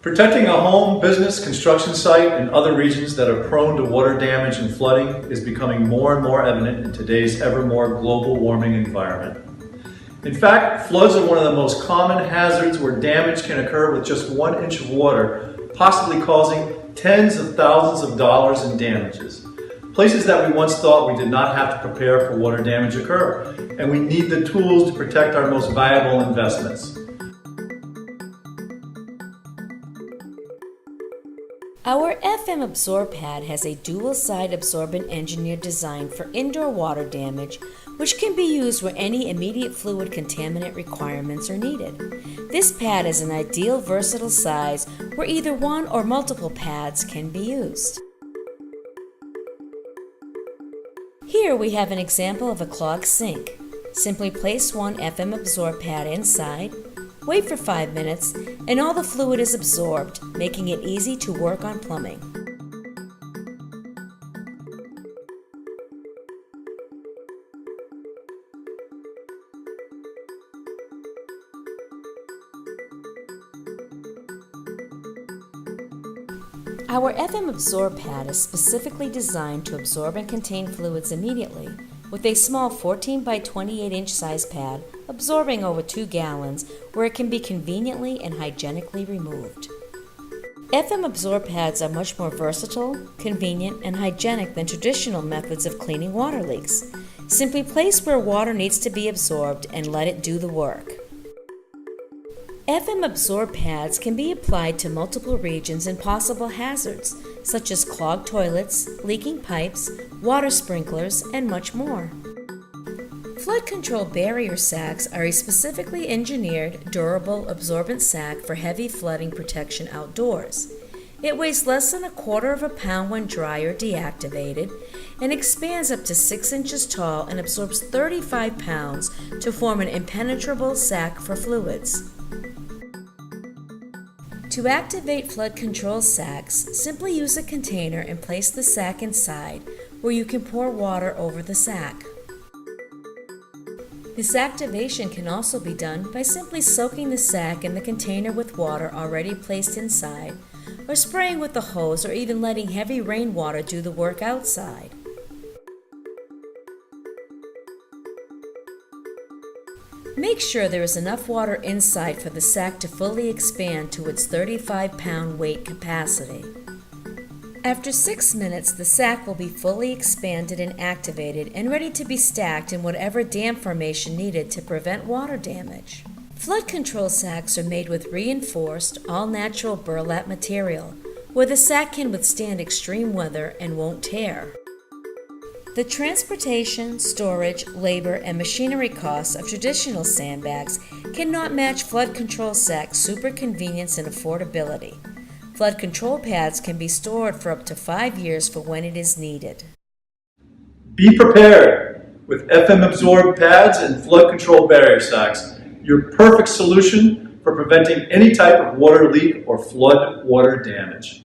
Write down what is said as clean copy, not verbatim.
Protecting a home, business, construction site, and other regions that are prone to water damage and flooding is becoming more and more evident in today's ever more global warming environment. In fact, floods are one of the most common hazards where damage can occur with just 1 inch of water, possibly causing tens of thousands of dollars in damages. Places that we once thought we did not have to prepare for water damage occur, and we need the tools to protect our most valuable investments. Our FMAbsorb pad has a dual-side absorbent engineered design for indoor water damage, which can be used where any immediate fluid contaminant requirements are needed. This pad is an ideal versatile size where either one or multiple pads can be used. Here we have an example of a clogged sink. Simply place one FMAbsorb pad inside, wait for 5 minutes, and all the fluid is absorbed, making it easy to work on plumbing. Our FMAbsorb pad is specifically designed to absorb and contain fluids immediately, with a small 14 by 28 inch size pad absorbing over 2 gallons where it can be conveniently and hygienically removed. FMAbsorb pads are much more versatile, convenient, and hygienic than traditional methods of cleaning water leaks. Simply place where water needs to be absorbed and let it do the work. FMAbsorb pads can be applied to multiple regions and possible hazards, such as clogged toilets, leaking pipes, water sprinklers, and much more. Flood control barrier sacks are a specifically engineered, durable, absorbent sack for heavy flooding protection outdoors. It weighs less than 1/4 pound when dry or deactivated, and expands up to 6 inches tall and absorbs 35 pounds to form an impenetrable sack for fluids. To activate flood control sacks, simply use a container and place the sack inside, where you can pour water over the sack. This activation can also be done by simply soaking the sack in the container with water already placed inside, or spraying with a hose, or even letting heavy rainwater do the work outside. Make sure there is enough water inside for the sack to fully expand to its 35-pound weight capacity. After 6 minutes, the sack will be fully expanded and activated and ready to be stacked in whatever dam formation needed to prevent water damage. Flood control sacks are made with reinforced, all-natural burlap material, where the sack can withstand extreme weather and won't tear. The transportation, storage, labor, and machinery costs of traditional sandbags cannot match flood control sacks' super convenience and affordability. Flood control pads can be stored for up to 5 years for when it is needed. Be prepared with FMAbsorb pads and flood control barrier sacks, your perfect solution for preventing any type of water leak or flood water damage.